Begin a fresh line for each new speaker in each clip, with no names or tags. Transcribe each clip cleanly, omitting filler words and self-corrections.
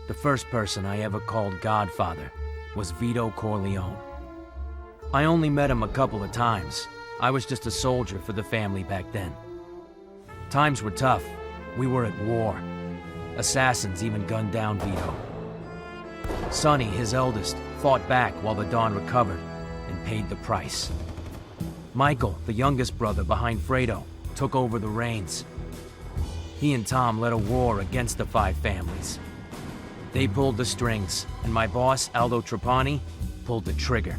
The first person I ever called Godfather was Vito Corleone. I only met him a couple of times. I was just a soldier for the family back then. Times were tough. We were at war. Assassins even gunned down Vito. Sonny, his eldest, fought back while the Don recovered and paid the price. Michael, the youngest brother behind Fredo, took over the reins. He and Tom led a war against the five families. They pulled the strings, and my boss, Aldo Trapani, pulled the trigger.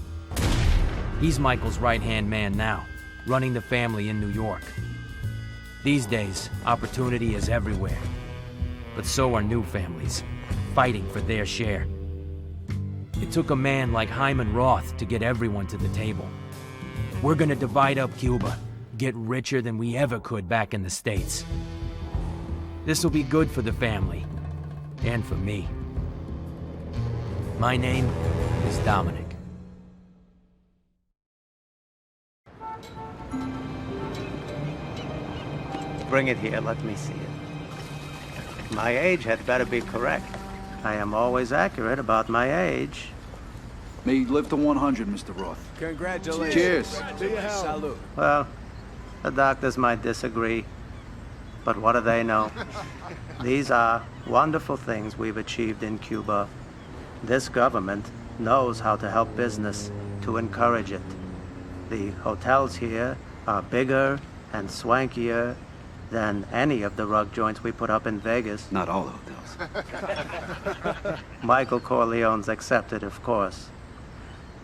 He's Michael's right-hand man now, running the family in New York. These days, opportunity is everywhere. But so are new families, fighting for their share. It took a man like Hyman Roth to get everyone to the table. We're gonna divide up Cuba, get richer than we ever could back in the States. This'll be good for the family, and for me. My name is Dominic.
Bring it here, let me see it. My age had better be correct. I am always accurate about my age.
May you live to 100, Mr. Roth.
Congratulations.
Cheers.
To your health. Salute.
Well, the doctors might disagree, but what do they know? These are wonderful things we've achieved in Cuba. This government knows how to help business, to encourage it. The hotels here are bigger and swankier than any of the rug joints we put up in Vegas.
Not all hotels.
Michael Corleone's accepted, of course.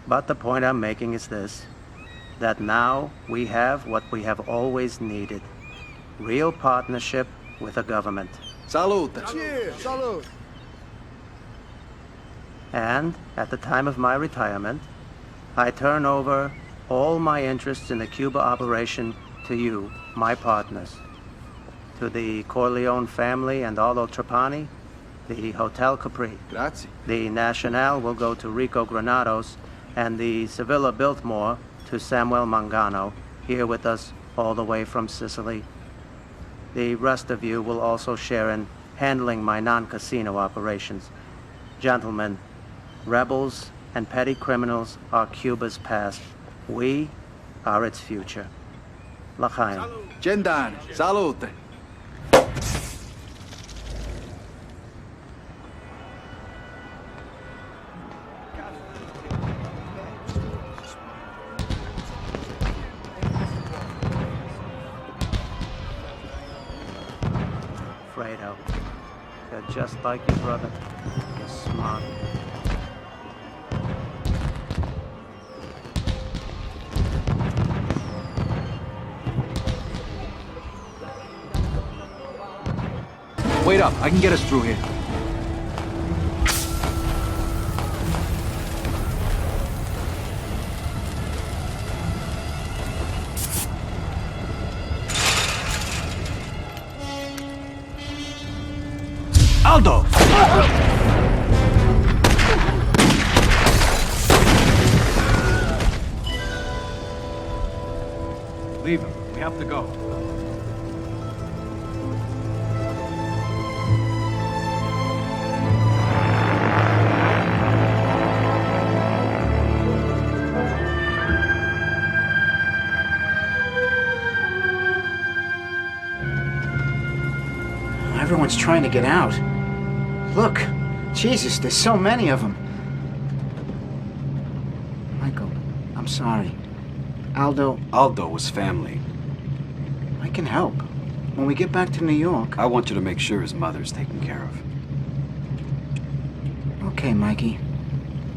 But the point I'm making is this, that now we have what we have always needed. Real partnership with the government.
Salute.
Cheers. Salute.
And at the time of my retirement, I turn over all my interests in the Cuba operation to you, my partners. To the Corleone family and Aldo Trapani, the Hotel Capri.
Grazie.
The Nacional will go to Rico Granados, and the Sevilla Biltmore to Samuel Mangano, here with us all the way from Sicily. The rest of you will also share in handling my non-casino operations. Gentlemen, rebels and petty criminals are Cuba's past. We are its future. L'chaim.
Gendan. Salute.
Fredo, you're just like your brother. You're smart.
Wait up. I can get us through here.
Aldo!
Leave him. We have to go.
Everyone's trying to get out. Look, Jesus, there's so many of them. Michael, I'm sorry. Aldo,
Was family.
I can help. When we get back to New York...
I want you to make sure his mother's taken care of.
Okay, Mikey.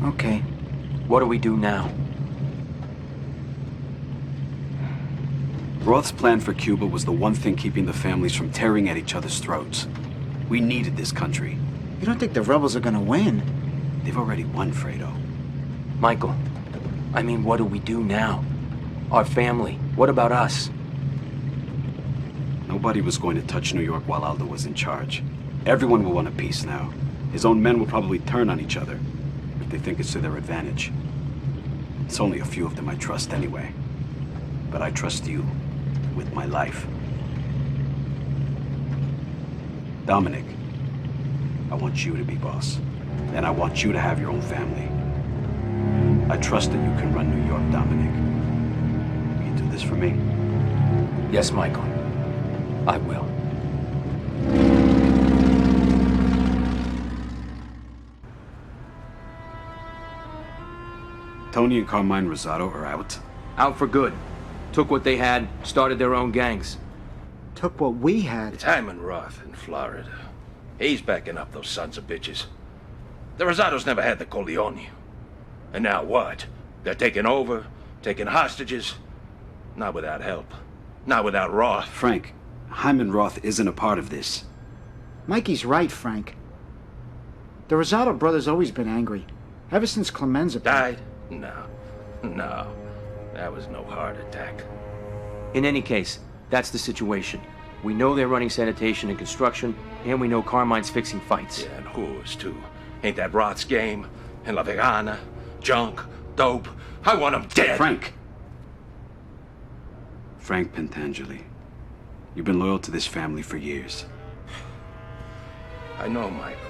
Okay.
What do we do now?
Roth's plan for Cuba was the one thing keeping the families from tearing at each other's throats. We needed this country.
You don't think the rebels are gonna win?
They've already won, Fredo.
Michael, I mean, what do we do now? Our family, what about us?
Nobody was going to touch New York while Aldo was in charge. Everyone will want a peace now. His own men will probably turn on each other if they think it's to their advantage. It's only a few of them I trust anyway. But I trust you with my life. Dominic, I want you to be boss. And I want you to have your own family. I trust that you can run New York, Dominic. Will you do this for me?
Yes, Michael. I will.
Tony and Carmine Rosado are out.
Out for good. Took what they had, started their own gangs.
Took what we had.
It's Hyman Roth in Florida. He's backing up those sons of bitches. The Rosados never had the Corleone. And now what? They're taking over, taking hostages. Not without help. Not without Roth.
Frank, Hyman Roth isn't a part of this.
Mikey's right, Frank. The Rosado brothers always been angry. Ever since Clemenza
Died? No. No. That was no heart attack.
In any case, that's the situation. We know they're running sanitation and construction, and we know Carmine's fixing fights.
Yeah, and whores, too. Ain't that Roth's game? And La Vegana? Junk? Dope? I want them dead!
Frank! Frank Pentangeli. You've been loyal to this family for years.
I know, Michael.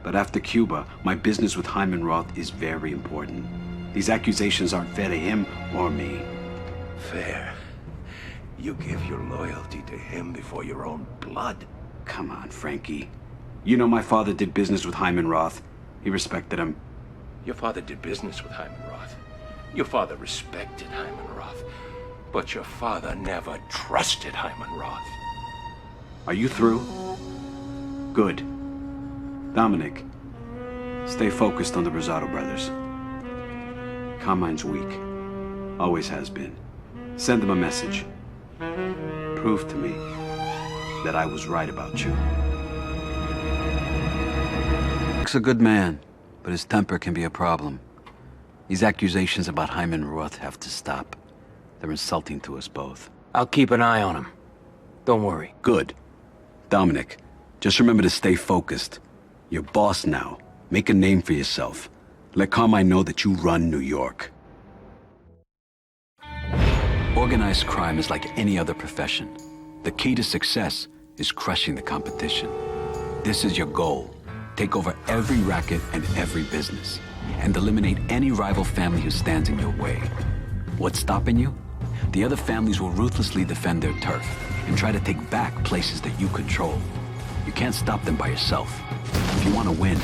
But after Cuba, my business with Hyman Roth is very important. These accusations aren't fair to him or me.
Fair. You give your loyalty to him before your own blood.
Come on, Frankie. You know my father did business with Hyman Roth. He respected him.
Your father did business with Hyman Roth. Your father respected Hyman Roth. But your father never trusted Hyman Roth.
Are you through? Good. Dominic, stay focused on the Rosado brothers. Carmine's weak. Always has been. Send them a message. Prove to me that I was right about you. Rick's a good man, but his temper can be a problem. These accusations about Hyman Roth have to stop. They're insulting to us both.
I'll keep an eye on him. Don't worry.
Good. Dominic, just remember to stay focused. You're boss now. Make a name for yourself. Let Carmine know that you run New York. Organized crime is like any other profession. The key to success is crushing the competition. This is your goal. Take over every racket and every business, and eliminate any rival family who stands in your way. What's stopping you? The other families will ruthlessly defend their turf and try to take back places that you control. You can't stop them by yourself. If you want to win,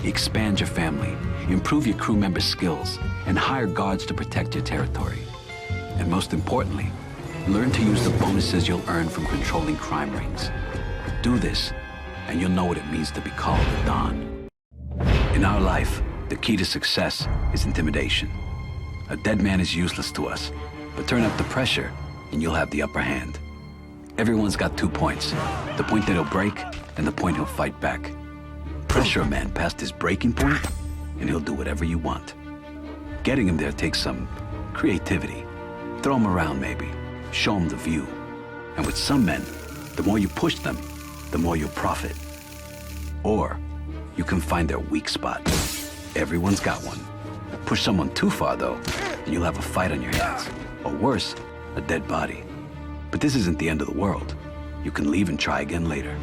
expand your family, improve your crew members' skills, and hire guards to protect your territory. And most importantly, learn to use the bonuses you'll earn from controlling crime rings. Do this, and you'll know what it means to be called a Don. In our life, the key to success is intimidation. A dead man is useless to us, but turn up the pressure, and you'll have the upper hand. Everyone's got 2 points, the point that he'll break and the point he'll fight back. Pressure a man past his breaking point, and he'll do whatever you want. Getting him there takes some creativity. Throw him around maybe, show him the view. And with some men, the more you push them, the more you'll profit. Or you can find their weak spot. Everyone's got one. Push someone too far though, and you'll have a fight on your hands. Or worse, a dead body. But this isn't the end of the world. You can leave and try again later.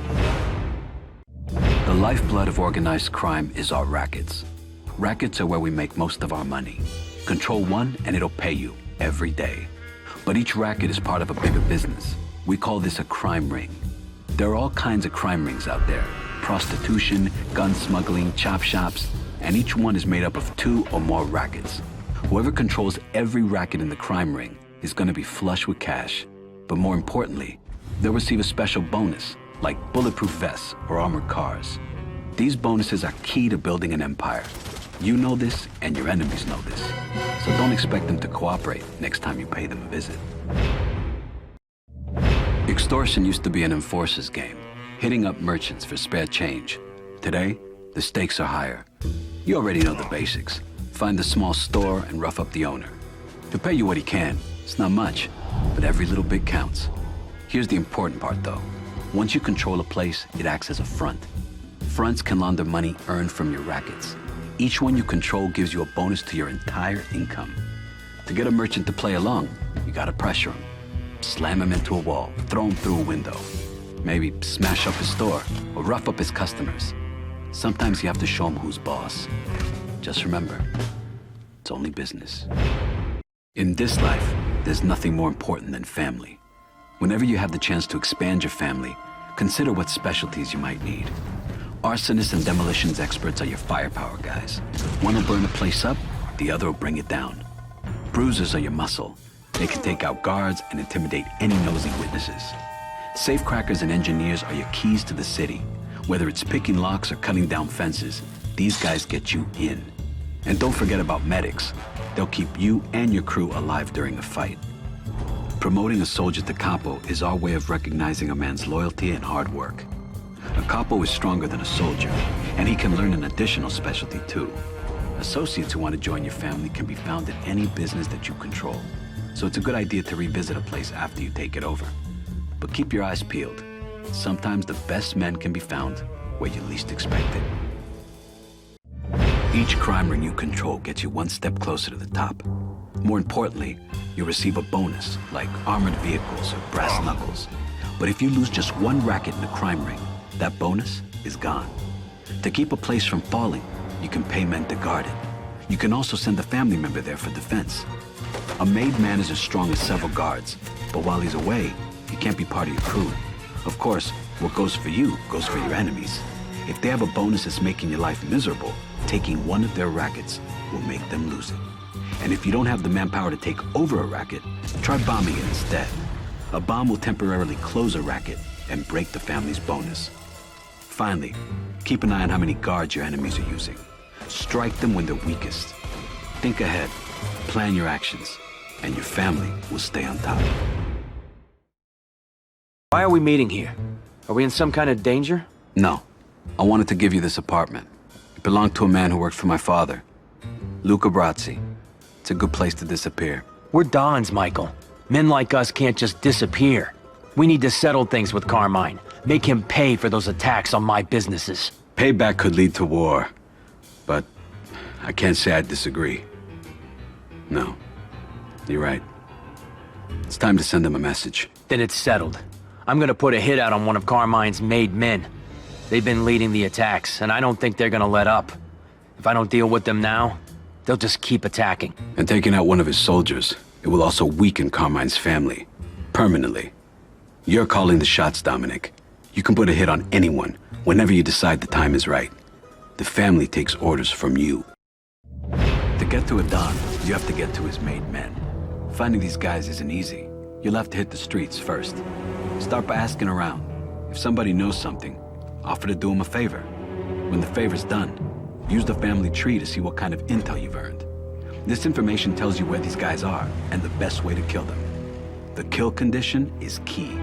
The lifeblood of organized crime is our rackets. Rackets are where we make most of our money. Control one and it'll pay you every day. But each racket is part of a bigger business. We call this a crime ring. There are all kinds of crime rings out there. Prostitution, gun smuggling, chop shops, and each one is made up of 2 or more rackets. Whoever controls every racket in the crime ring is going to be flush with cash. But more importantly, they'll receive a special bonus, like bulletproof vests or armored cars. These bonuses are key to building an empire. You know this, and your enemies know this. So don't expect them to cooperate next time you pay them a visit. Extortion used to be an enforcer's game, hitting up merchants for spare change. Today, the stakes are higher. You already know the basics. Find the small store and rough up the owner. He'll pay you what he can. It's not much, but every little bit counts. Here's the important part, though. Once you control a place, it acts as a front. Fronts can launder money earned from your rackets. Each one you control gives you a bonus to your entire income. To get a merchant to play along, you gotta pressure him. Slam him into a wall, throw him through a window. Maybe smash up his store or rough up his customers. Sometimes you have to show them who's boss. Just remember, it's only business. In this life, there's nothing more important than family. Whenever you have the chance to expand your family, consider what specialties you might need. Arsonists and demolitions experts are your firepower guys. One will burn a place up, the other will bring it down. Bruisers are your muscle. They can take out guards and intimidate any nosy witnesses. Safecrackers and engineers are your keys to the city. Whether it's picking locks or cutting down fences, these guys get you in. And don't forget about medics. They'll keep you and your crew alive during a fight. Promoting a soldier to capo is our way of recognizing a man's loyalty and hard work. A capo is stronger than a soldier, and he can learn an additional specialty too. Associates who want to join your family can be found in any business that you control, so it's a good idea to revisit a place after you take it over. But keep your eyes peeled. Sometimes the best men can be found where you least expect it. Each crime ring you control gets you one step closer to the top. More importantly, you'll receive a bonus, like armored vehicles or brass knuckles. But if you lose just one racket in a crime ring, that bonus is gone. To keep a place from falling, you can pay men to guard it. You can also send a family member there for defense. A made man is as strong as several guards, but while he's away, he can't be part of your crew. Of course, what goes for you goes for your enemies. If they have a bonus that's making your life miserable, taking one of their rackets will make them lose it. And if you don't have the manpower to take over a racket, try bombing it instead. A bomb will temporarily close a racket and break the family's bonus. Finally, keep an eye on how many guards your enemies are using. Strike them when they're weakest. Think ahead, plan your actions, and your family will stay on top.
Why are we meeting here? Are we in some kind of danger?
No. I wanted to give you this apartment. It belonged to a man who worked for my father, Luca Brazzi. It's a good place to disappear.
We're Dons, Michael. Men like us can't just disappear. We need to settle things with Carmine. Make him pay for those attacks on my businesses.
Payback could lead to war, but I can't say I disagree. No, you're right. It's time to send him a message.
Then it's settled. I'm gonna put a hit out on one of Carmine's made men. They've been leading the attacks, and I don't think they're gonna let up. If I don't deal with them now, they'll just keep attacking.
And taking out one of his soldiers, it will also weaken Carmine's family. Permanently. You're calling the shots, Dominic. You can put a hit on anyone, whenever you decide the time is right. The family takes orders from you. To get to a Don, you have to get to his made men. Finding these guys isn't easy. You'll have to hit the streets first. Start by asking around. If somebody knows something, offer to do them a favor. When the favor's done, use the family tree to see what kind of intel you've earned. This information tells you where these guys are and the best way to kill them. The kill condition is key.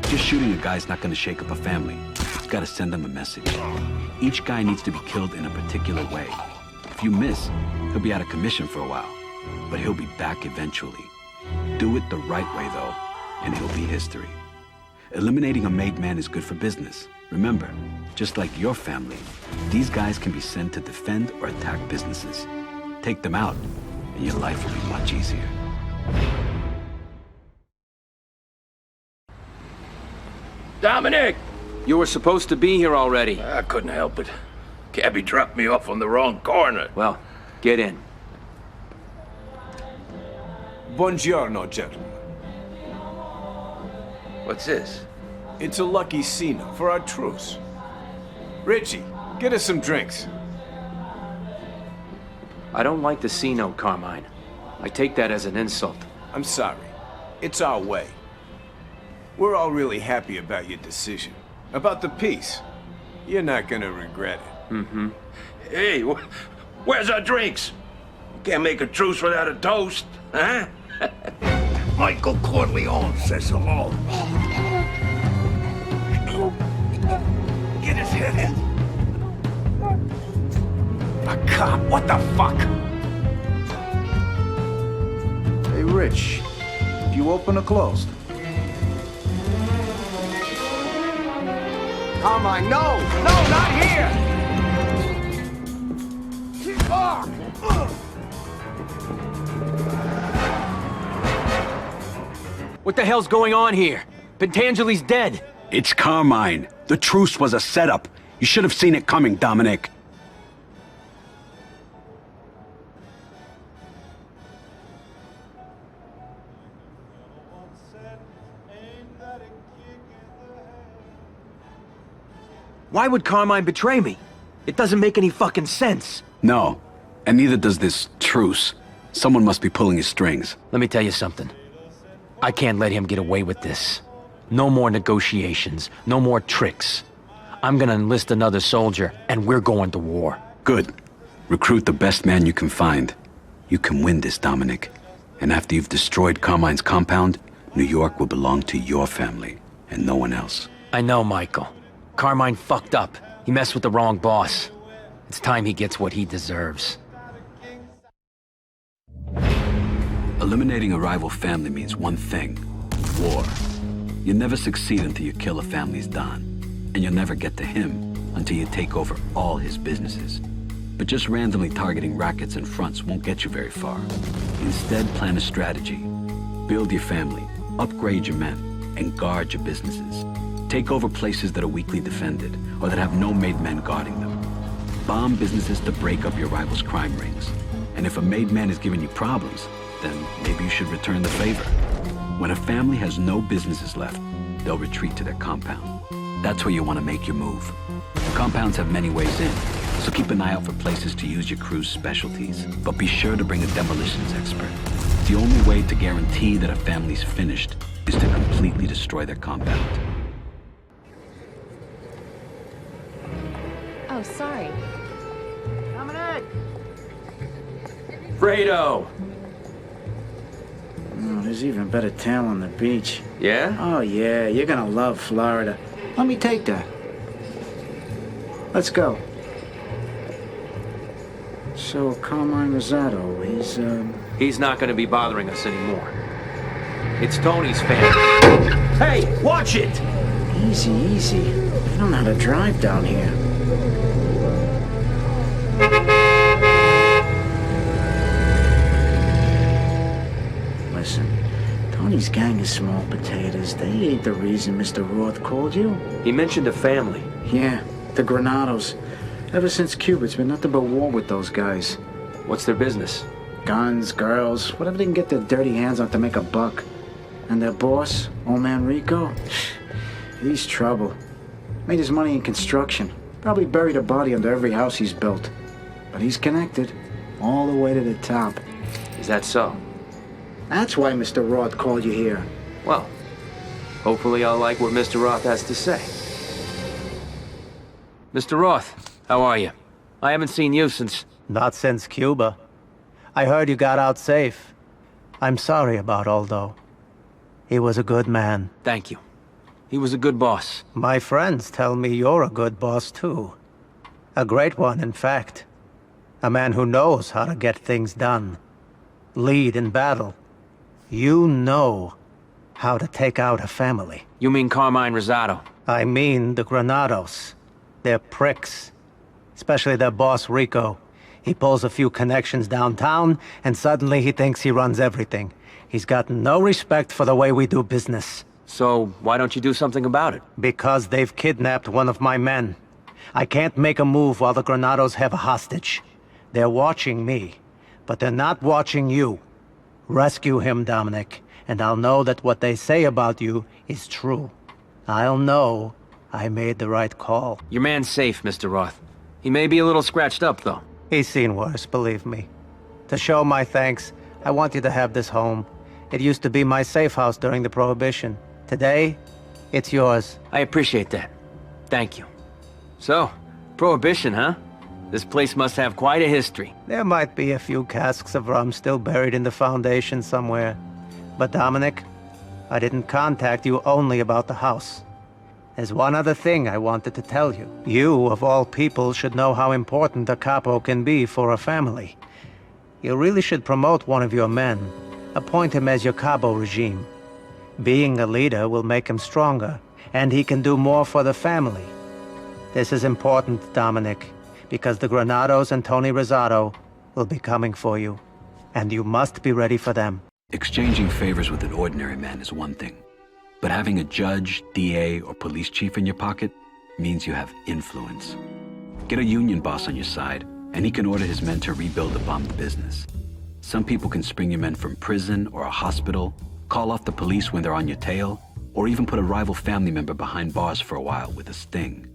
Just shooting a guy's not gonna shake up a family. You've gotta send them a message. Each guy needs to be killed in a particular way. If you miss, he'll be out of commission for a while, but he'll be back eventually. Do it the right way though, and he'll be history. Eliminating a made man is good for business. Remember, just like your family, these guys can be sent to defend or attack businesses. Take them out, and your life will be much easier.
Dominic!
You were supposed to be here already.
I couldn't help it. Cabby dropped me off on the wrong corner.
Well, get in.
Buongiorno, gentlemen.
What's this?
It's a lucky Cena for our truce. Richie, get us some drinks.
I don't like the C-note, Carmine. I take that as an insult.
I'm sorry. It's our way. We're all really happy about your decision. About the peace. You're not gonna regret it.
Mm-hmm.
Hey, where's our drinks? You can't make a truce without a toast, huh? Michael Corleone says hello. Get his head in. A cop, what the fuck?
Hey, Rich. Do you open or closed?
Carmine, no! No, not here!
What the hell's going on here? Pentangeli's dead.
It's Carmine. The truce was a setup. You should have seen it coming, Dominic.
Why would Carmine betray me? It doesn't make any fucking sense.
No, and neither does this truce. Someone must be pulling his strings.
Let me tell you something. I can't let him get away with this. No more negotiations, no more tricks. I'm gonna enlist another soldier, and we're going to war.
Good. Recruit the best man you can find. You can win this, Dominic. And after you've destroyed Carmine's compound, New York will belong to your family, and no one else.
I know, Michael. Carmine fucked up. He messed with the wrong boss. It's time he gets what he deserves.
Eliminating a rival family means one thing: war. You never succeed until you kill a family's Don. And you'll never get to him until you take over all his businesses. But just randomly targeting rackets and fronts won't get you very far. Instead, plan a strategy. Build your family, upgrade your men, and guard your businesses. Take over places that are weakly defended, or that have no made men guarding them. Bomb businesses to break up your rivals' crime rings. And if a made man is giving you problems, then maybe you should return the favor. When a family has no businesses left, they'll retreat to their compound. That's where you want to make your move. Compounds have many ways in, so keep an eye out for places to use your crew's specialties. But be sure to bring a demolitions expert. The only way to guarantee that a family's finished is to completely destroy their compound.
Oh, sorry.
Dominic!
Fredo!
Oh, there's even better town on the beach.
Yeah?
Oh, yeah, you're gonna love Florida. Let me take that. Let's go. So, Carmine Rosado,
He's not gonna be bothering us anymore. It's Tony's family. Hey, watch it!
Easy, easy. You don't know how to drive down here. Listen, Tony's gang is small potatoes. They ain't the reason Mr. Roth called you.
He mentioned a family.
Yeah, the Granados. Ever since Cuba, it's been nothing but war with those guys.
What's their business?
Guns, girls, whatever they can get their dirty hands on to make a buck. And their boss, old man Rico, he's trouble. Made his money in construction. Probably buried a body under every house he's built. But he's connected, all the way to the top.
Is that so?
That's why Mr. Roth called you here.
Well, hopefully I'll like what Mr. Roth has to say. Mr. Roth, how are you? I haven't seen you since...
Not since Cuba. I heard you got out safe. I'm sorry about Aldo. He was a good man.
Thank you. He was a good boss.
My friends tell me you're a good boss, too. A great one, in fact. A man who knows how to get things done. Lead in battle. You know how to take out a family.
You mean Carmine Rosado?
I mean the Granados. They're pricks. Especially their boss, Rico. He pulls a few connections downtown, and suddenly he thinks he runs everything. He's got no respect for the way we do business.
So, why don't you do something about it?
Because they've kidnapped one of my men. I can't make a move while the Granados have a hostage. They're watching me, but they're not watching you. Rescue him, Dominic, and I'll know that what they say about you is true. I'll know I made the right call.
Your man's safe, Mr. Roth. He may be a little scratched up, though.
He's seen worse, believe me. To show my thanks, I want you to have this home. It used to be my safe house during the Prohibition. Today, it's yours.
I appreciate that. Thank you. So, Prohibition, huh? This place must have quite a history.
There might be a few casks of rum still buried in the foundation somewhere. But Dominic, I didn't contact you only about the house. There's one other thing I wanted to tell you. You, of all people, should know how important a capo can be for a family. You really should promote one of your men. Appoint him as your cabo regime. Being a leader will make him stronger, and he can do more for the family. This is important, Dominic, because the Granados and Tony Rosado will be coming for you, and you must be ready for them.
Exchanging favors with an ordinary man is one thing, but having a judge, DA, or police chief in your pocket means you have influence. Get a union boss on your side, and he can order his men to rebuild a bombed business. Some people can spring your men from prison or a hospital, call off the police when they're on your tail, or even put a rival family member behind bars for a while with a sting.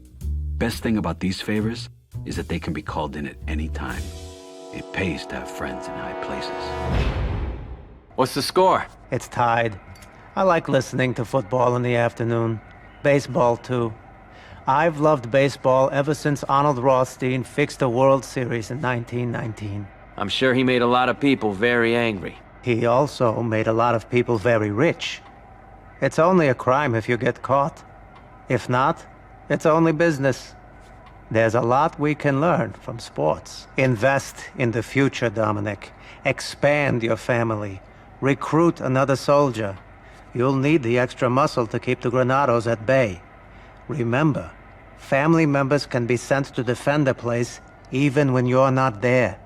Best thing about these favors is that they can be called in at any time. It pays to have friends in high places.
What's the score?
It's tied. I like listening to football in the afternoon. Baseball, too. I've loved baseball ever since Arnold Rothstein fixed the World Series in 1919.
I'm sure he made a lot of people very angry.
He also made a lot of people very rich. It's only a crime if you get caught. If not, it's only business. There's a lot we can learn from sports. Invest in the future, Dominic. Expand your family. Recruit another soldier. You'll need the extra muscle to keep the Granados at bay. Remember, family members can be sent to defend a place even when you're not there.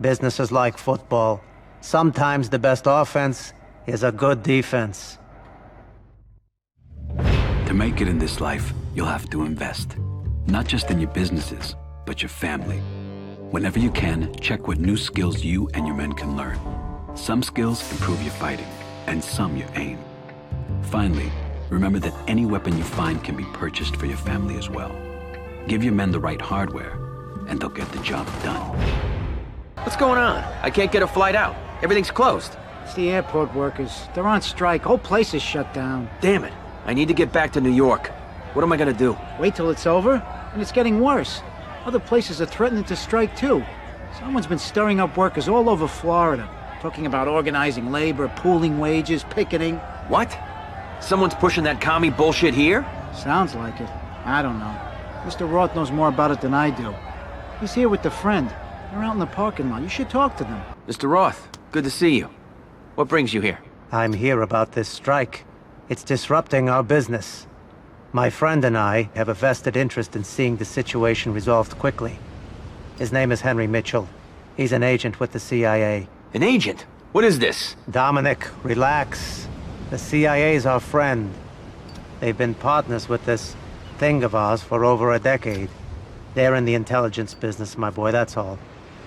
Business is like football. Sometimes the best offense is a good defense.
To make it in this life, you'll have to invest. Not just in your businesses, but your family. Whenever you can, check what new skills you and your men can learn. Some skills improve your fighting, and some your aim. Finally, remember that any weapon you find can be purchased for your family as well. Give your men the right hardware, and they'll get the job done.
What's going on? I can't get a flight out. Everything's closed.
It's the airport workers. They're on strike. Whole place is shut down.
Damn it. I need to get back to New York. What am I gonna do?
Wait till it's over, and it's getting worse. Other places are threatening to strike too. Someone's been stirring up workers all over Florida, talking about organizing labor, pooling wages, picketing.
What? Someone's pushing that commie bullshit here?
Sounds like it. I don't know. Mr. Roth knows more about it than I do. He's here with a friend. They're out in the parking lot. You should talk to them.
Mr. Roth, good to see you. What brings you here?
I'm here about this strike. It's disrupting our business. My friend and I have a vested interest in seeing the situation resolved quickly. His name is Henry Mitchell. He's an agent with the CIA.
An agent? What is this?
Dominic, relax. The CIA's our friend. They've been partners with this thing of ours for over a decade. They're in the intelligence business, my boy, that's all.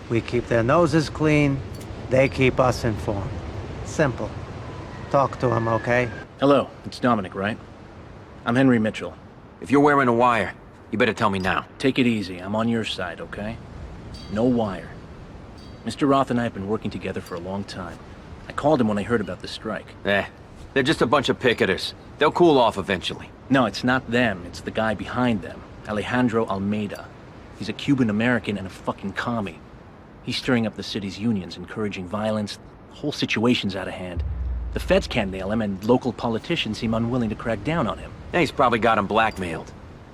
We keep their noses clean, they keep us informed. Simple. Talk to him, okay?
Hello, it's Dominic, right? I'm Henry Mitchell.
If you're wearing a wire, you better tell me now.
Take it easy, I'm on your side, okay? No wire. Mr. Roth and I have been working together for a long time. I called him when I heard about the strike.
They're just a bunch of picketers. They'll cool off eventually.
No, it's not them, it's the guy behind them. Alejandro Almeida. He's a Cuban-American and a fucking commie. He's stirring up the city's unions, encouraging violence. The whole situation's out of hand. The feds can't nail him, and local politicians seem unwilling to crack down on him.
He's probably got him blackmailed.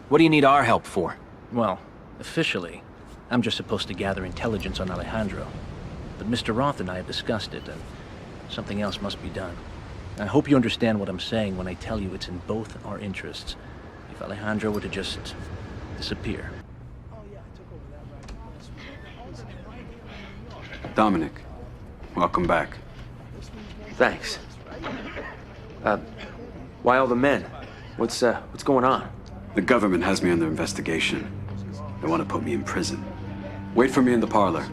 What do you need our help for?
Well, officially, I'm just supposed to gather intelligence on Alejandro. But Mr. Roth and I have discussed it, and something else must be done. I hope you understand what I'm saying when I tell you it's in both our interests. If Alejandro were to just disappear.
Dominic, welcome back.
Thanks. Why all the men? What's going on?
The government has me under investigation. They want to put me in prison. Wait for me in the parlor.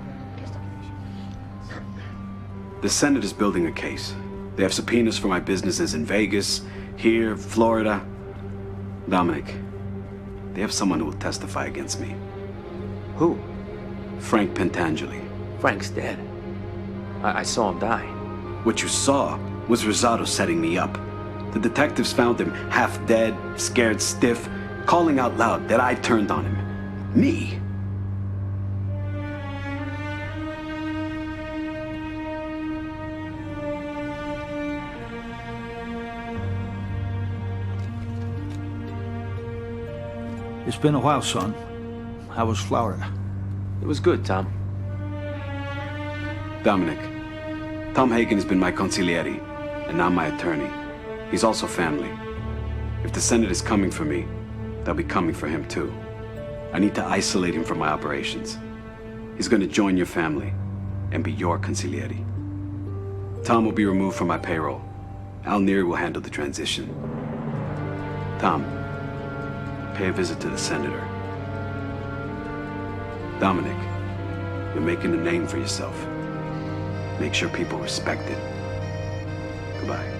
The Senate is building a case. They have subpoenas for my businesses in Vegas, here, Florida. Dominic, they have someone who will testify against me.
Who?
Frank Pentangeli.
Frank's dead. I saw him die.
What you saw was Rosado setting me up. The detectives found him half dead, scared stiff, calling out loud that I turned on him. Me?
It's been a while, son. How was Florida?
It was good, Tom.
Dominic, Tom Hagen has been my consigliere, and now my attorney. He's also family. If the Senate is coming for me, they'll be coming for him too. I need to isolate him from my operations. He's going to join your family and be your consigliere. Tom will be removed from my payroll. Al Neri will handle the transition. Tom, pay a visit to the senator. Dominic, you're making a name for yourself. Make sure people respect it. Goodbye.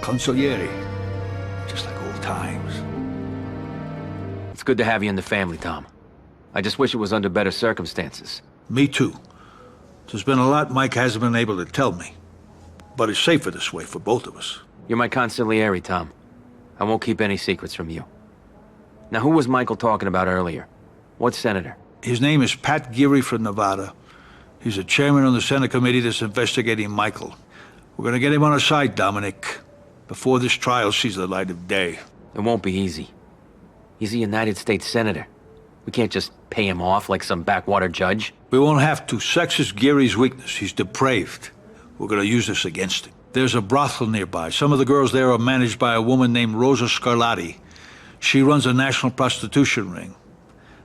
Consigliere. Just like old times.
It's good to have you in the family, Tom. I just wish it was under better circumstances.
Me too. There's been a lot Mike hasn't been able to tell me. But it's safer this way for both of us.
You're my consigliere, Tom. I won't keep any secrets from you. Now, who was Michael talking about earlier? What senator?
His name is Pat Geary from Nevada. He's the chairman on the Senate committee that's investigating Michael. We're gonna get him on our side, Dominic, before this trial sees the light of day.
It won't be easy. He's a United States senator. We can't just pay him off like some backwater judge.
We won't have to. Sex is Geary's weakness. He's depraved. We're gonna use this against him. There's a brothel nearby. Some of the girls there are managed by a woman named Rosa Scarlatti. She runs a national prostitution ring.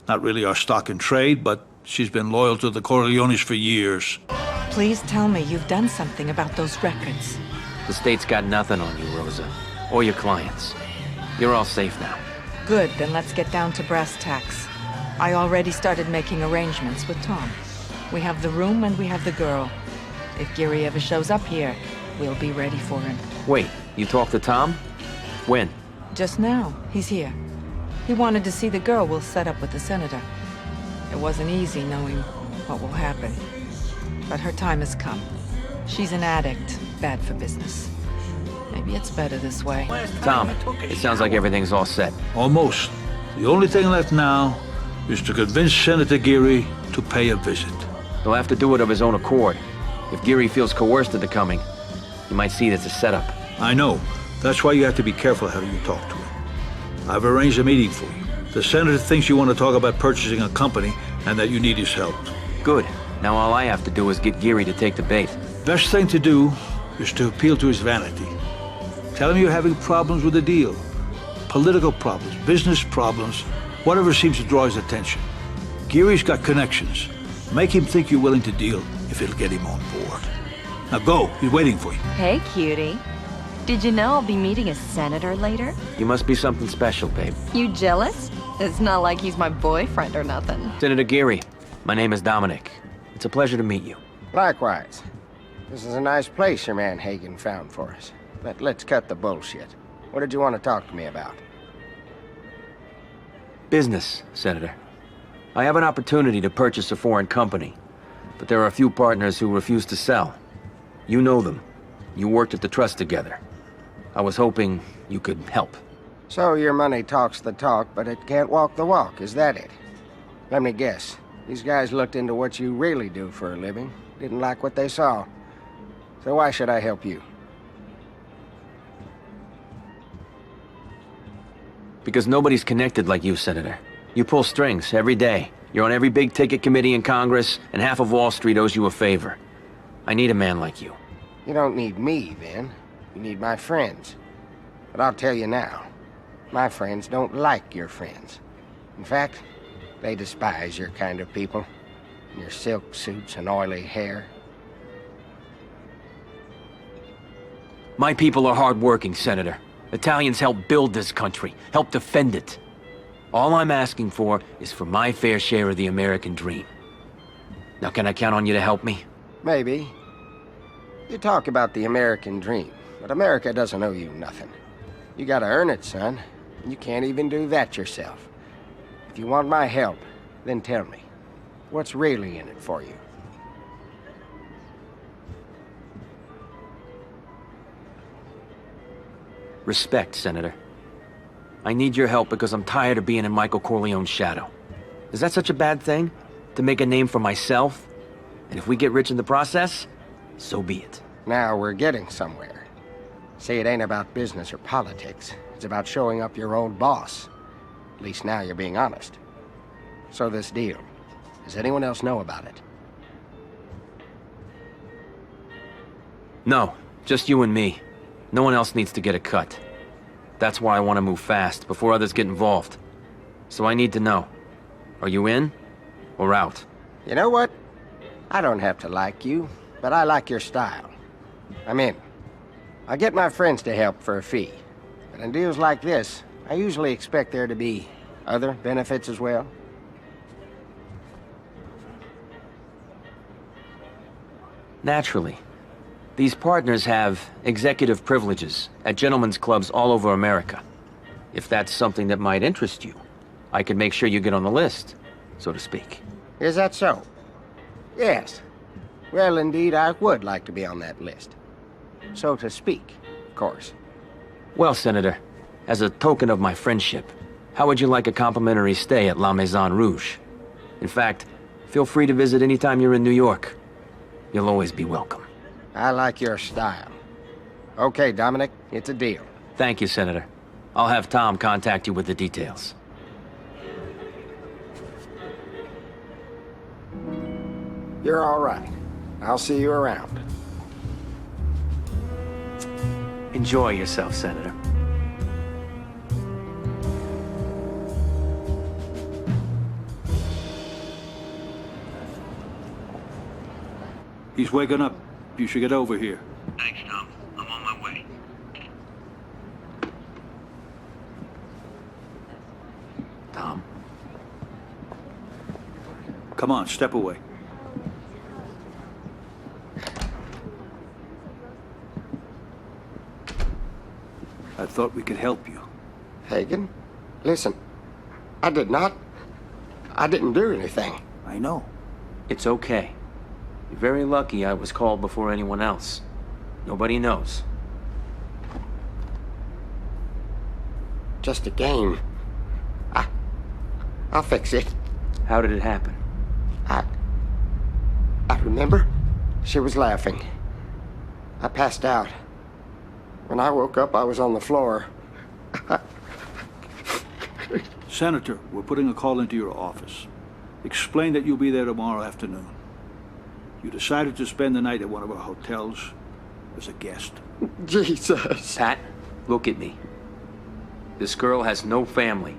Not really our stock in trade, but she's been loyal to the Corleones for years.
Please tell me you've done something about those records.
The state's got nothing on you, Rosa. Or your clients. You're all safe now.
Good, then let's get down to brass tacks. I already started making arrangements with Tom. We have the room and we have the girl. If Geary ever shows up here, we'll be ready for him.
Wait, you talked to Tom? When?
Just now. He's here. He wanted to see the girl we'll set up with the senator. It wasn't easy knowing what will happen. But her time has come. She's an addict, bad for business. Maybe it's better this way.
Tom, it sounds like everything's all set.
Almost. The only thing left now is to convince Senator Geary to pay a visit.
He'll have to do it of his own accord. If Geary feels coerced into coming, you might see it as a setup.
I know. That's why you have to be careful how you talk to him. I've arranged a meeting for you. The senator thinks you want to talk about purchasing a company and that you need his help.
Good. Now all I have to do is get Geary to take the bait.
Best thing to do is to appeal to his vanity. Tell him you're having problems with the deal. Political problems, business problems, whatever seems to draw his attention. Geary's got connections. Make him think you're willing to deal if it'll get him on board. Now go, he's waiting for you.
Hey, cutie. Did you know I'll be meeting a senator later?
You must be something special, babe.
You jealous? It's not like he's my boyfriend or nothing.
Senator Geary, my name is Dominic. It's a pleasure to meet you.
Likewise. This is a nice place your man Hagen found for us. But let's cut the bullshit. What did you want to talk to me about?
Business, Senator. I have an opportunity to purchase a foreign company, but there are a few partners who refuse to sell. You know them. You worked at the trust together. I was hoping you could help.
So your money talks the talk, but it can't walk the walk, is that it? Let me guess. These guys looked into what you really do for a living, didn't like what they saw. So why should I help you?
Because nobody's connected like you, Senator. You pull strings every day. You're on every big-ticket committee in Congress, and half of Wall Street owes you a favor. I need a man like you.
You don't need me, then. You need my friends. But I'll tell you now, my friends don't like your friends. In fact, they despise your kind of people. And your silk suits and oily hair.
My people are hardworking, Senator. Italians helped build this country, helped defend it. All I'm asking for is for my fair share of the American dream. Now, can I count on you to help me?
Maybe. You talk about the American dream, but America doesn't owe you nothing. You gotta earn it, son. And you can't even do that yourself. If you want my help, then tell me. What's really in it for you?
Respect, Senator. I need your help because I'm tired of being in Michael Corleone's shadow. Is that such a bad thing? To make a name for myself? And if we get rich in the process, so be it.
Now we're getting somewhere. See, it ain't about business or politics. It's about showing up your old boss. At least now you're being honest. So this deal, does anyone else know about it?
No, just you and me. No one else needs to get a cut. That's why I want to move fast, before others get involved. So I need to know. Are you in or out?
You know what? I don't have to like you, but I like your style. I'm in. I get my friends to help for a fee. But in deals like this, I I usually expect there to be other benefits as well.
Naturally. These partners have executive privileges at gentlemen's clubs all over America. If that's something that might interest you, I could make sure you get on the list, so to speak.
Is that so? Yes. Well, indeed, I would like to be on that list. So to speak, of course.
Well, Senator, as a token of my friendship, how would you like a complimentary stay at La Maison Rouge? In fact, feel free to visit anytime you're in New York. You'll always be welcome.
I like your style. Okay, Dominic, it's a deal.
Thank you, Senator. I'll have Tom contact you with the details.
You're all right. I'll see you around.
Enjoy yourself, Senator.
He's waking up. You should get over here.
Thanks, Tom. I'm on my way. Tom?
Come on, step away. I thought we could help you.
Hagen, listen. I didn't do anything.
I know.
It's okay. You're very lucky I was called before anyone else. Nobody knows.
Just a game. I'll fix it.
How did it happen?
I remember. She was laughing. I passed out. When I woke up, I was on the floor.
Senator, we're putting a call into your office. Explain that you'll be there tomorrow afternoon. You decided to spend the night at one of our hotels as a guest.
Jesus.
Pat, look at me. This girl has no family.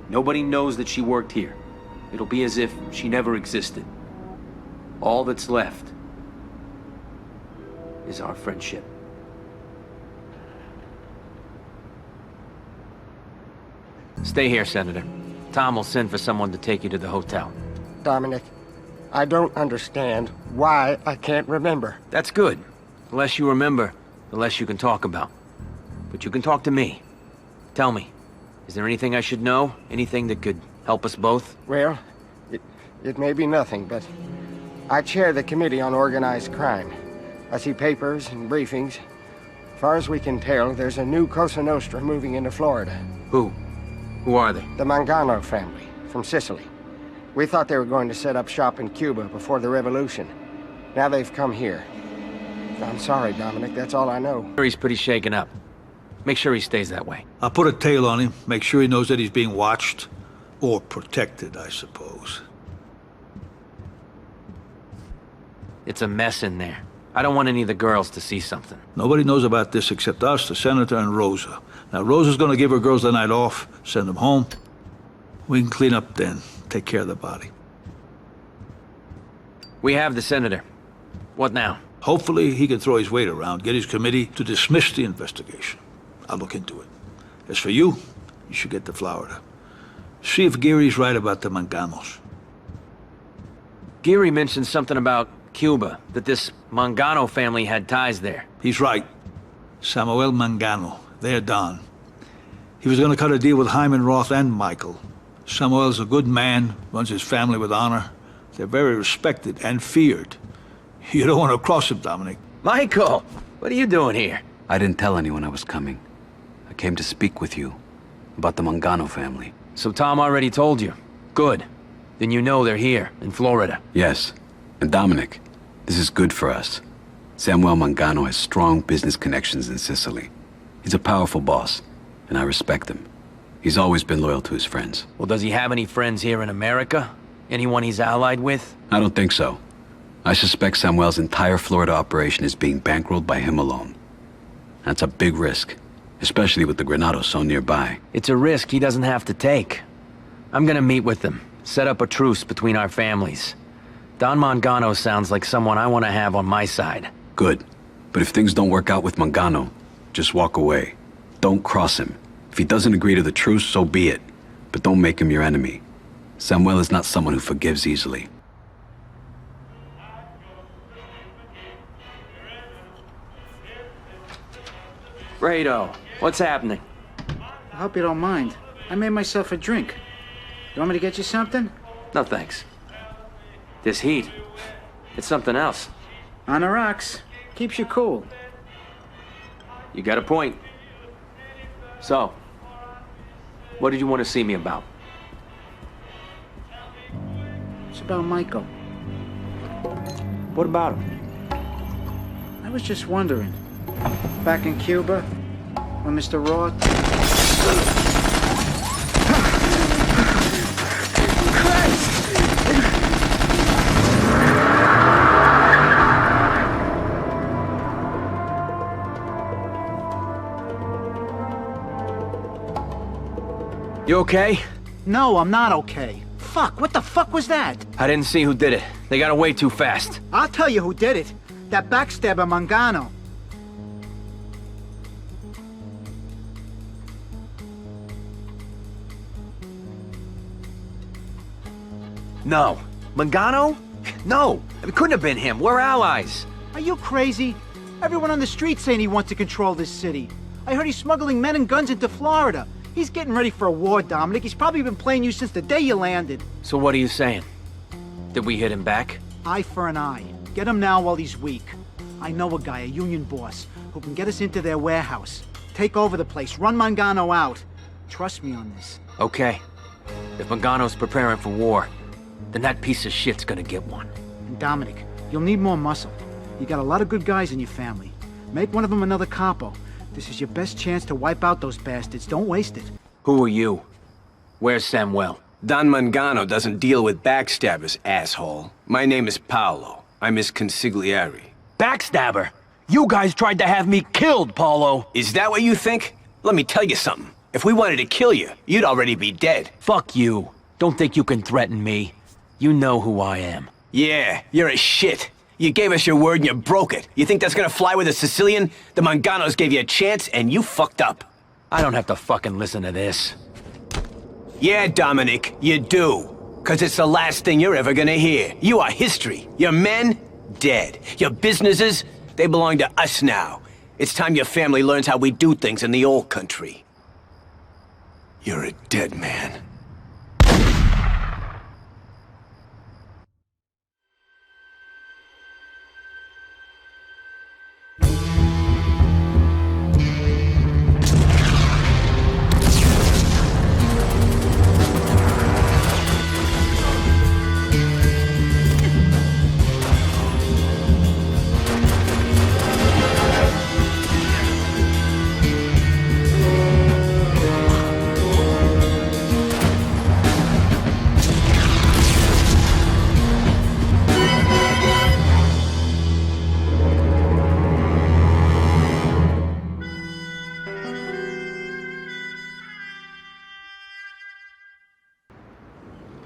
Nobody knows that she worked here. It'll be as if she never existed. All that's left is our friendship. Stay here, Senator. Tom will send for someone to take you to the hotel.
Dominic, I don't understand why I can't remember.
That's good. The less you remember, the less you can talk about. But you can talk to me. Tell me, is there anything I should know? Anything that could help us both?
Well, it may be nothing, but I chair the Committee on Organized Crime. I see papers and briefings. As far as we can tell, there's a new Cosa Nostra moving into Florida.
Who? Who are they?
The Mangano family, from Sicily. We thought they were going to set up shop in Cuba before the revolution. Now they've come here. I'm sorry, Dominic, that's all I know.
He's pretty shaken up. Make sure he stays that way.
I'll put a tail on him, make sure he knows that he's being watched. Or protected, I suppose.
It's a mess in there. I don't want any of the girls to see something.
Nobody knows about this except us, the Senator, and Rosa. Now, Rosa's gonna give her girls the night off, send them home. We can clean up then, take care of the body.
We have the Senator. What now?
Hopefully, he can throw his weight around, get his committee to dismiss the investigation. I'll look into it. As for you, you should get to Florida. See if Geary's right about the Manganos.
Geary mentioned something about Cuba, that this Mangano family had ties there.
He's right. Samuel Mangano, their Don. He was going to cut a deal with Hyman Roth and Michael. Samuel's a good man, runs his family with honor. They're very respected and feared. You don't want to cross him, Dominic.
Michael, what are you doing here?
I didn't tell anyone I was coming. I came to speak with you about the Mangano family.
So Tom already told you. Good. Then you know they're here, in Florida.
Yes. And Dominic, this is good for us. Samuel Mangano has strong business connections in Sicily. He's a powerful boss, and I respect him. He's always been loyal to his friends.
Well, does he have any friends here in America? Anyone he's allied with?
I don't think so. I suspect Samuel's entire Florida operation is being bankrolled by him alone. That's a big risk, especially with the Granados so nearby.
It's a risk he doesn't have to take. I'm gonna meet with them, set up a truce between our families. Don Mangano sounds like someone I want to have on my side.
Good. But if things don't work out with Mangano, just walk away. Don't cross him. If he doesn't agree to the truce, so be it. But don't make him your enemy. Samuel is not someone who forgives easily.
Fredo, what's happening?
I hope you don't mind. I made myself a drink. You want me to get you something?
No thanks. This heat, it's something else.
On the rocks. Keeps you cool.
You got a point. So, what did you want to see me about?
It's about Michael.
What about him?
I was just wondering. Back in Cuba, when Mr. Roth...
You okay?
No, I'm not okay. Fuck, what the fuck was that?
I didn't see who did it. They got away too fast.
I'll tell you who did it. That backstabber Mangano.
No. Mangano? No. It couldn't have been him. We're allies.
Are you crazy? Everyone on the street saying he wants to control this city. I heard he's smuggling men and guns into Florida. He's getting ready for a war, Dominic. He's probably been playing you since the day you landed.
So what are you saying? Did we hit him back?
Eye for an eye. Get him now while he's weak. I know a guy, a union boss, who can get us into their warehouse. Take over the place, run Mangano out. Trust me on this.
Okay. If Mangano's preparing for war, then that piece of shit's gonna get one.
And Dominic, you'll need more muscle. You got a lot of good guys in your family. Make one of them another capo. This is your best chance to wipe out those bastards. Don't waste it.
Who are you? Where's Samuel?
Don Mangano doesn't deal with backstabbers, asshole. My name is Paolo. I'm his consigliere.
Backstabber? You guys tried to have me killed, Paulo.
Is that what you think? Let me tell you something. If we wanted to kill you, you'd already be dead.
Fuck you. Don't think you can threaten me. You know who I am.
Yeah, you're a shit. You gave us your word and you broke it. You think that's gonna fly with a Sicilian? The Manganos gave you a chance and you fucked up.
I don't have to fucking listen to this.
Yeah, Dominic, you do. 'Cause it's the last thing you're ever gonna hear. You are history. Your men, dead. Your businesses, they belong to us now. It's time your family learns how we do things in the old country. You're a dead man.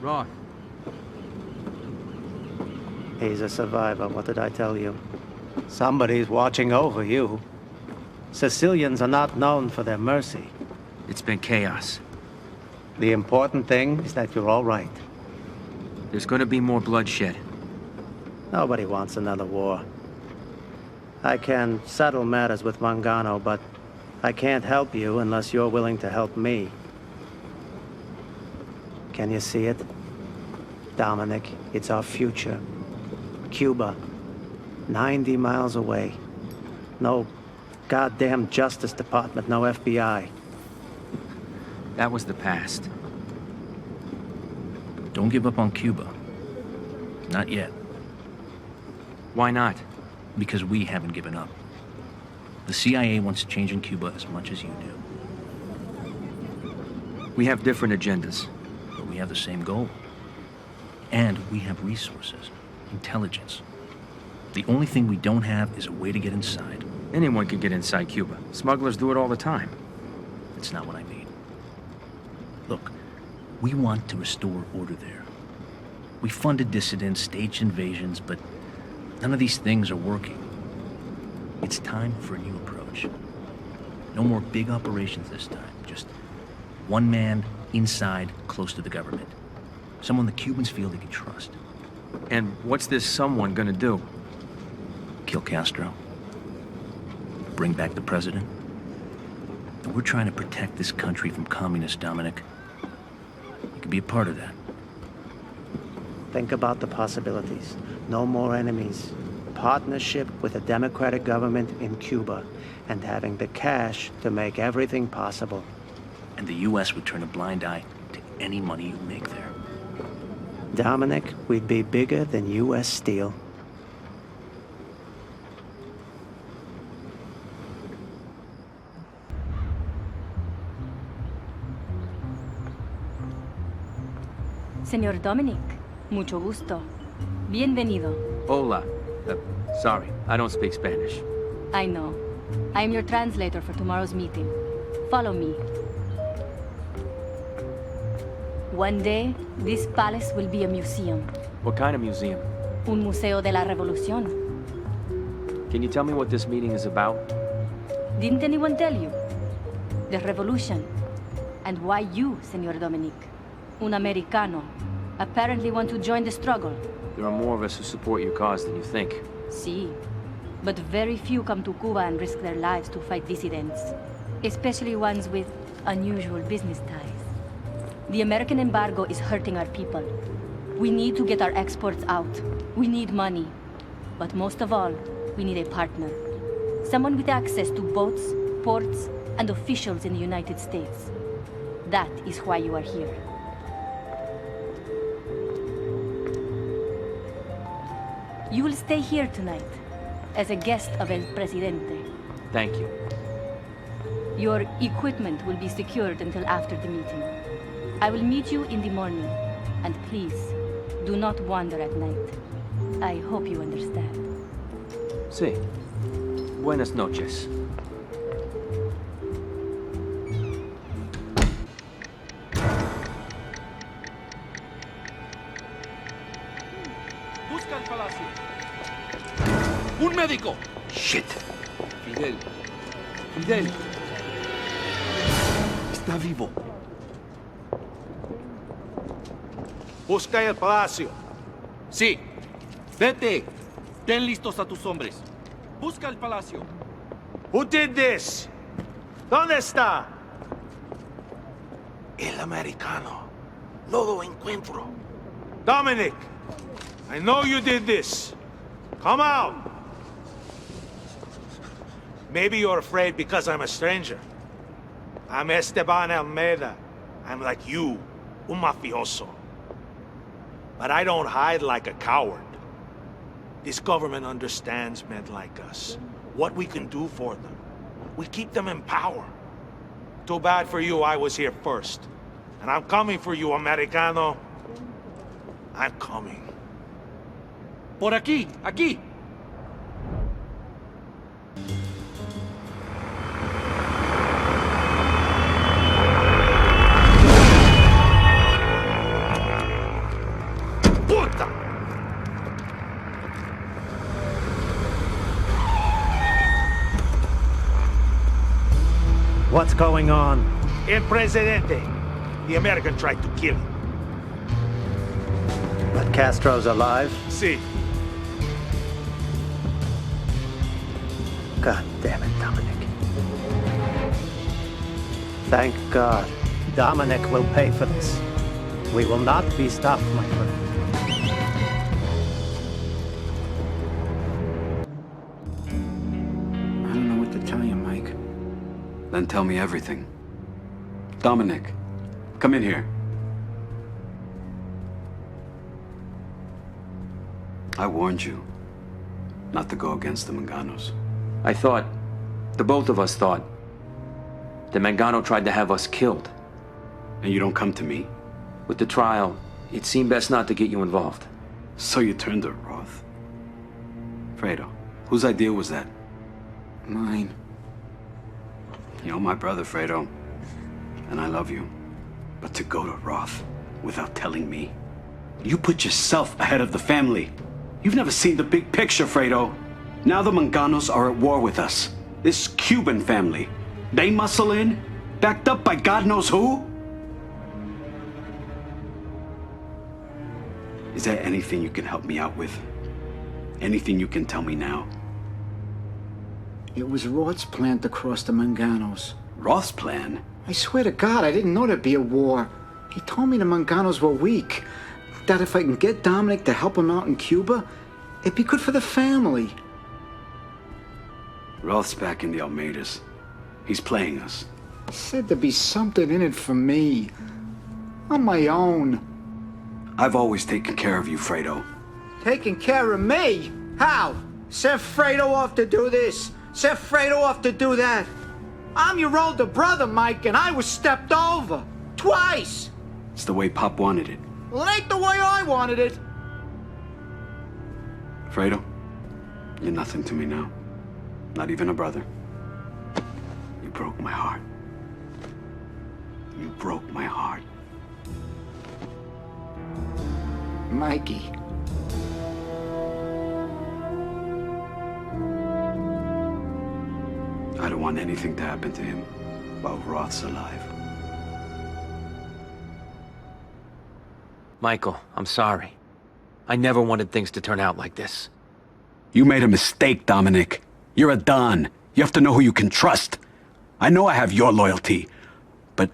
Roth.
He's a survivor, what did I tell you? Somebody's watching over you. Sicilians are not known for their mercy.
It's been chaos.
The important thing is that you're all right.
There's gonna be more bloodshed.
Nobody wants another war. I can settle matters with Mangano, but I can't help you unless you're willing to help me. Can you see it? Dominic, it's our future. Cuba. 90 miles away. No goddamn Justice Department, no FBI.
That was the past.
Don't give up on Cuba. Not yet.
Why not?
Because we haven't given up. The CIA wants change in Cuba as much as you do.
We have different agendas.
But we have the same goal. And we have resources, intelligence. The only thing we don't have is a way to get inside.
Anyone can get inside Cuba. Smugglers do it all the time.
That's not what I mean. Look, we want to restore order there. We funded dissidents, staged invasions, but none of these things are working. It's time for a new approach. No more big operations this time. Just one man inside, close to the government. Someone the Cubans feel they can trust.
And what's this someone gonna do?
Kill Castro. Bring back the president. And we're trying to protect this country from communists, Dominic. You could be a part of that.
Think about the possibilities. No more enemies. Partnership with a democratic government in Cuba, and having the cash to make everything possible.
And the U.S. would turn a blind eye to any money you make there.
Dominic, we'd be bigger than U.S. Steel.
Señor Dominic, mucho gusto. Bienvenido.
Hola. Sorry, I don't speak Spanish.
I know. I am your translator for tomorrow's meeting. Follow me. One day, this palace will be a museum.
What kind of museum?
Un museo de la revolución.
Can you tell me what this meeting is about?
Didn't anyone tell you? The revolution. And why you, Señor Dominic, un americano, apparently want to join the struggle.
There are more of us who support your cause than you think.
Sí. But very few come to Cuba and risk their lives to fight dissidents. Especially ones with unusual business ties. The American embargo is hurting our people. We need to get our exports out. We need money. But most of all, we need a partner. Someone with access to boats, ports, and officials in the United States. That is why you are here. You will stay here tonight, as a guest of El Presidente.
Thank you.
Your equipment will be secured until after the meeting. I will meet you in the morning, and please, do not wander at night. I hope you understand.
Sí. Buenas noches.
Busca el palacio. ¡Un médico!
Shit.
Fidel. Fidel. Está vivo. Busca el palacio. Sí. Vete. Ten listos a tus hombres. Busca el palacio.
Who did this? ¿Dónde está?
El americano. No lo encuentro.
Dominic, I know you did this. Come out. Maybe you're afraid because I'm a stranger. I'm Esteban Almeida. I'm like you, un mafioso. But I don't hide like a coward. This government understands men like us. What we can do for them. We keep them in power. Too bad for you I was here first. And I'm coming for you, Americano. I'm coming.
Por aquí, aquí.
Puta!
What's going on?
El Presidente. The American tried to kill him.
But Castro's alive?
See.
God damn it, Dominic. Thank God.
Dominic will pay for this. We will not be stopped, my friend.
I don't know what to tell you, Mike.
Then tell me everything. Dominic, come in here. I warned you not to go against the Manganos.
I thought, the both of us thought, the Mangano tried to have us killed.
And you don't come to me?
With the trial, it seemed best not to get you involved.
So you turned to Roth? Fredo, whose idea was that?
Mine.
You're my brother, Fredo. And I love you. But to go to Roth without telling me? You put yourself ahead of the family. You've never seen the big picture, Fredo. Now the Manganos are at war with us. This Cuban family. They muscle in, Backed up by God knows who? Is there anything you can help me out with? Anything you can tell me now?
It was Roth's plan to cross the Manganos.
Roth's plan?
I swear to God, I didn't know there'd be a war. He told me the Manganos were weak. That if I can get Dominic to help him out in Cuba, it'd be good for the family.
Roth's back in the Almeidas. He's playing us.
He said there'd be something in it for me. On my own.
I've always taken care of you, Fredo.
Taking care of me? How? Sent Fredo off to do this. Sent Fredo off to do that. I'm your older brother, Mike, and I was stepped over. Twice.
It's the way Pop wanted it.
Well, it ain't the way I wanted it.
Fredo, you're nothing to me now. Not even a brother. You broke my heart. You broke my heart.
Mikey.
I don't want anything to happen to him while Roth's alive.
Michael, I'm sorry. I never wanted things to turn out like this.
You made a mistake, Dominic. You're a Don. You have to know who you can trust. I know I have your loyalty, but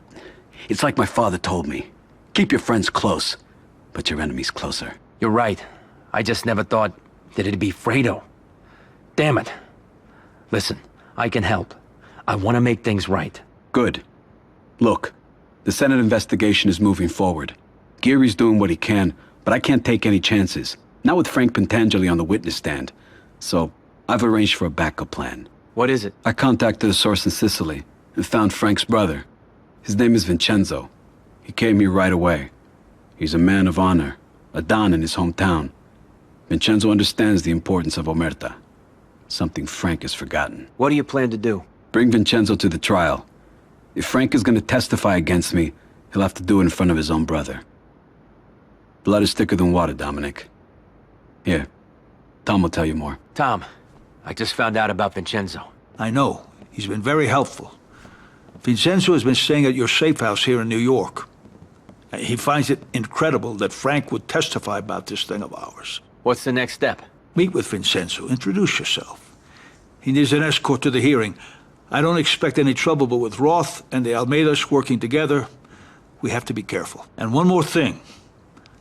it's like my father told me. Keep your friends close, but your enemies closer.
You're right. I just never thought that it'd be Fredo. Damn it. Listen, I can help. I want to make things right.
Good. Look, the Senate investigation is moving forward. Geary's doing what he can, but I can't take any chances. Not with Frank Pentangeli on the witness stand. So, I've arranged for a backup plan.
What is it?
I contacted a source in Sicily and found Frank's brother. His name is Vincenzo. He came here right away. He's a man of honor, a Don in his hometown. Vincenzo understands the importance of Omerta. Something Frank has forgotten.
What do you plan to do?
Bring Vincenzo to the trial. If Frank is going to testify against me, he'll have to do it in front of his own brother. Blood is thicker than water, Dominic. Here, Tom will tell you more.
Tom, I just found out about Vincenzo.
I know. He's been very helpful. Vincenzo has been staying at your safe house here in New York. He finds it incredible that Frank would testify about this thing of ours.
What's the next step?
Meet with Vincenzo. Introduce yourself. He needs an escort to the hearing. I don't expect any trouble, but with Roth and the Almeidas working together, we have to be careful. And one more thing.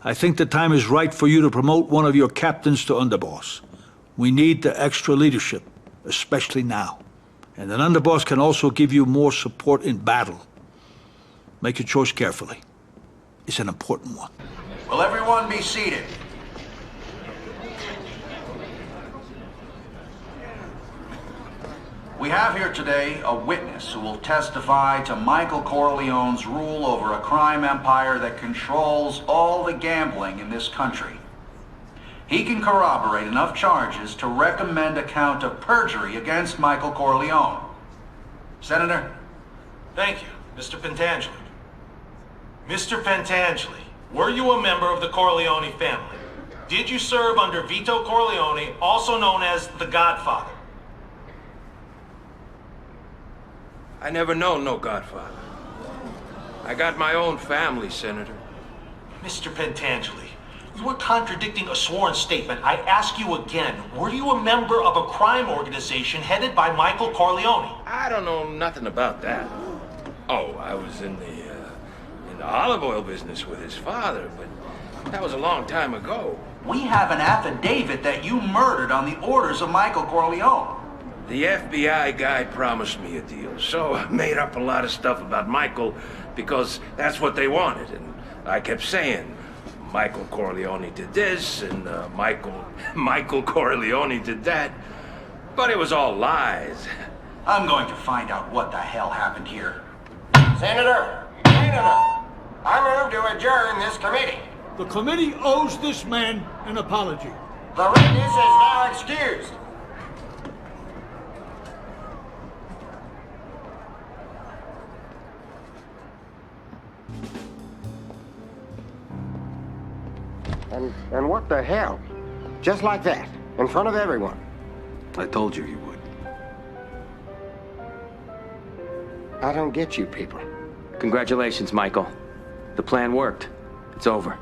I think the time is right for you to promote one of your captains to underboss. We need the extra leadership, especially now. And an underboss can also give you more support in battle. Make your choice carefully. It's an important one.
Will everyone be seated? We have here today a witness who will testify to Michael Corleone's rule over a crime empire that controls all the gambling in this country. He can corroborate enough charges to recommend a count of perjury against Michael Corleone. Senator?
Thank you, Mr. Pentangeli. Mr. Pentangeli, were you a member of the Corleone family? Did you serve under Vito Corleone, also known as the Godfather?
I never known no godfather. I got my own family, Senator.
Mr. Pentangeli, you are contradicting a sworn statement. I ask you again, were you a member of a crime organization headed by Michael Corleone?
I don't know nothing about that. Oh, I was in the olive oil business with his father, but that was a long time ago.
We have an affidavit that you murdered on the orders of Michael Corleone.
The FBI guy promised me a deal, so I made up a lot of stuff about Michael because that's what they wanted. And I kept saying, Michael Corleone did this, and Michael Corleone did that. But it was all lies.
I'm going to find out what the hell happened here.
Senator, I move to adjourn this committee.
The committee owes this man an apology.
The witness is now excused. And what the hell? Just like that, in front of everyone.
I told you he would.
I don't get you people.
Congratulations, Michael. The plan worked. It's over.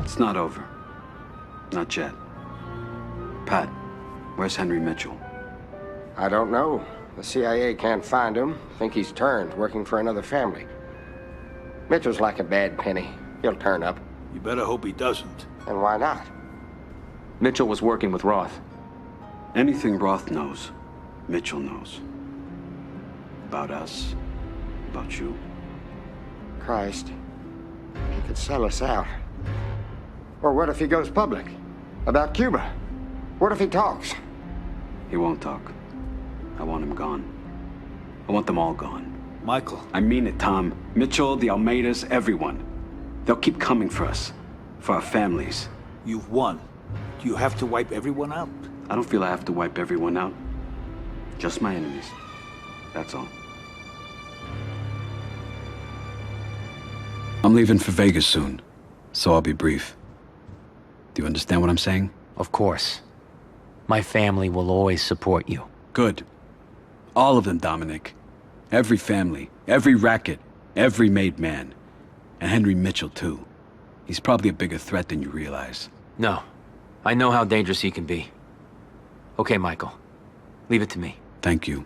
It's not over. Not yet. Pat, where's Henry Mitchell?
I don't know. The CIA can't find him. Think he's turned, working for another family. Mitchell's like a bad penny. He'll turn up.
You better hope he doesn't.
And why not?
Mitchell was working with Roth.
Anything Roth knows, Mitchell knows. About us, about you.
Christ. He could sell us out. Or what if he goes public? About Cuba? What if he talks?
He won't talk. I want him gone. I want them all gone.
Michael.
I mean it, Tom. Mitchell, the Almeidas, everyone. They'll keep coming for us. For our families.
You've won. Do you have to wipe everyone out?
I don't feel I have to wipe everyone out. Just my enemies. That's all. I'm leaving for Vegas soon, so I'll be brief. Do you understand what I'm saying?
Of course. My family will always support you.
Good. All of them, Dominic. Every family, every racket, every made man. And Henry Mitchell, too. He's probably a bigger threat than you realize.
No. I know how dangerous he can be. Okay, Michael. Leave it to me.
Thank you.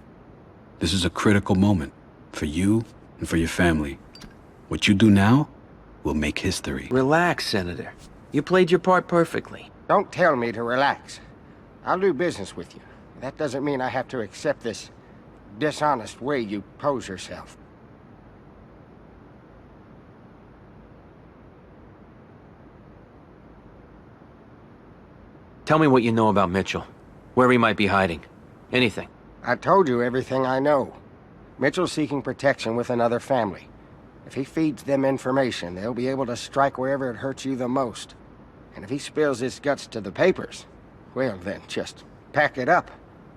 This is a critical moment. For you and for your family. What you do now will make history.
Relax, Senator. You played your part perfectly.
Don't tell me to relax. I'll do business with you. That doesn't mean I have to accept this dishonest way you pose yourself.
Tell me what you know about Mitchell. Where he might be hiding. Anything.
I told you everything I know. Mitchell's seeking protection with another family. If he feeds them information, they'll be able to strike wherever it hurts you the most. And if he spills his guts to the papers, well then, just pack it up.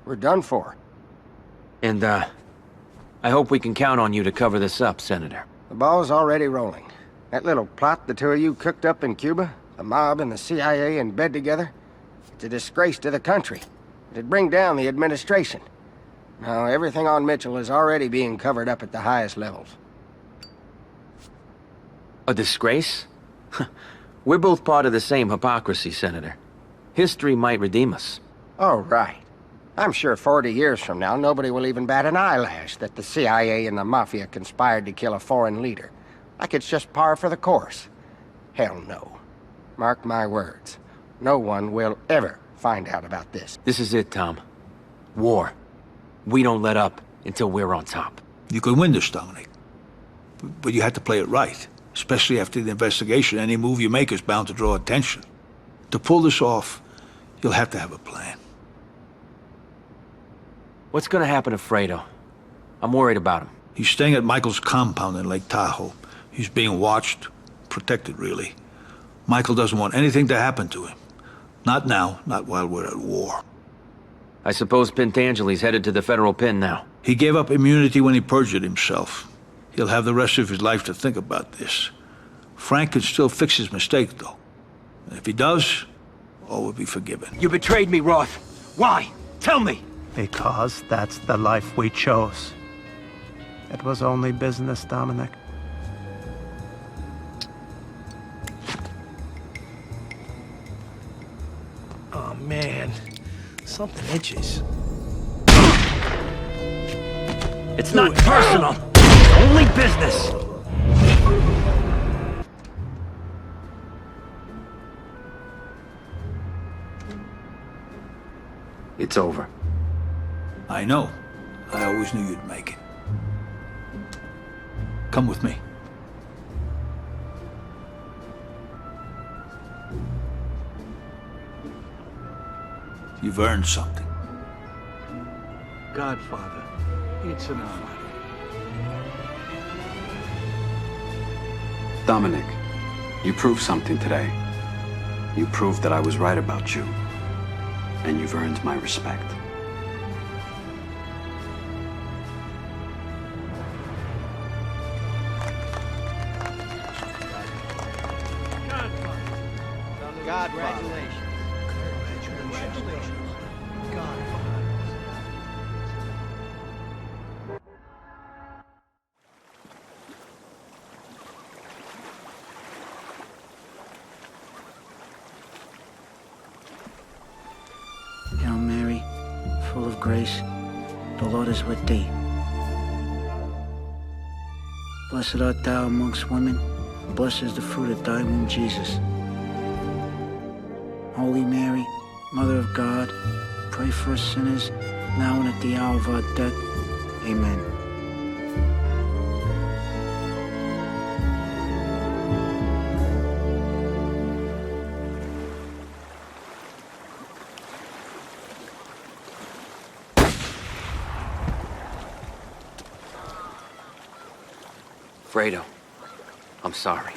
We're done for.
And, I hope we can count on you to cover this up, Senator.
The ball's already rolling. That little plot the two of you cooked up in Cuba, the mob and the CIA in bed together, it's a disgrace to the country. It'd bring down the administration. Now, everything on Mitchell is already being covered up at the highest levels.
A disgrace? We're both part of the same hypocrisy, Senator. History might redeem us.
Oh, right. I'm sure 40 years from now, nobody will even bat an eyelash that the CIA and the Mafia conspired to kill a foreign leader. Like it's just par for the course. Hell no. Mark my words. No one will ever find out about this.
This is it, Tom. War. We don't let up until we're on top.
You could win this, Dominic. But you had to play it right. Especially after the investigation, any move you make is bound to draw attention. To pull this off, you'll have to have a plan.
What's gonna happen to Fredo? I'm worried about him.
He's staying at Michael's compound in Lake Tahoe. He's being watched, protected, really. Michael doesn't want anything to happen to him. Not now, not while we're at war.
I suppose Pentangeli's headed to the federal pen now.
He gave up immunity when he perjured himself. He'll have the rest of his life to think about this. Frank can still fix his mistake, though. And if he does, all will be forgiven.
You betrayed me, Roth. Why? Tell me!
Because that's the life we chose. It was only business, Dominic.
Oh, man. Something itches.
It's not personal. It's only business. It's over.
I know. I always knew you'd make it. Come with me. You've earned something.
Godfather. It's an honor.
Dominic, you proved something today. You proved that I was right about you. And you've earned my respect.
Congratulations. Congratulations. of grace, the Lord is with thee. Blessed art thou amongst women, and blessed is the fruit of thy womb, Jesus. Holy Mary, Mother of God, pray for us sinners, now and at the hour of our death. Amen.
Fredo, I'm sorry.